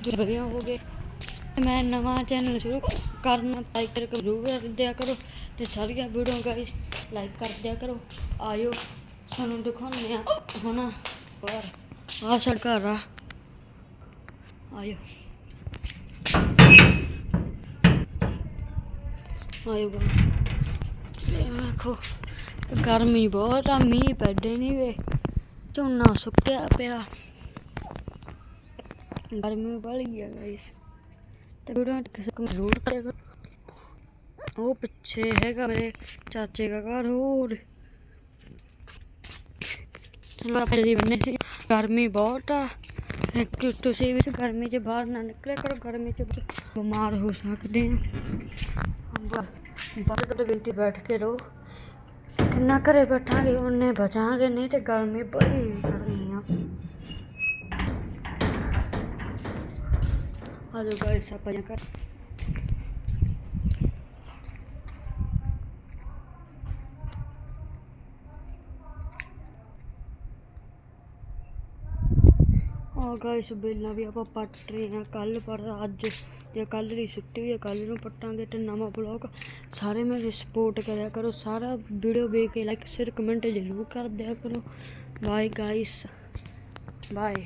ਵਧੀਆ ਹੋ ਗਏ। मैं नवा चैनल शुरू करना, लाइक करके जरूर कर दिया करो तो सारिया वीडियो गाइस लाइक कर दिया करो। आयो सानू दिखाने हूँ बाहर आ साढ़ा घर आ, आयो आयो देखो गर्मी बहुत आ, मीह पैदे नहीं वे, झोना सुक्या पिया, गर्मी बड़ी है गाइस। तो वीडियो किसी को जरूर करेगा। वो पिछे है मेरे चाचे का घर और चलो आप बनने से गर्मी बहुत आ, तुसी भी गर्मी च बाहर ना निकले करो, गर्मी च बीमार हो सकते हैं। बस गिनती बैठ के रहो, किन्ना घरे बैठांगे उन्ने बचांगे, नहीं तो गर्मी बड़ी गर्मी आ। आज गाइस आप कर गाइस बेलना भी आप पट रहे हैं कल, पर अज या कल की छुट्टी हुई है, कल नूं पटांगे। तो नवा ब्लॉग सारे मेरी सपोर्ट करा करो, सारा वीडियो वेख के लाइक शेयर कमेंट जरूर कर दिया करो। Bye guys, bye.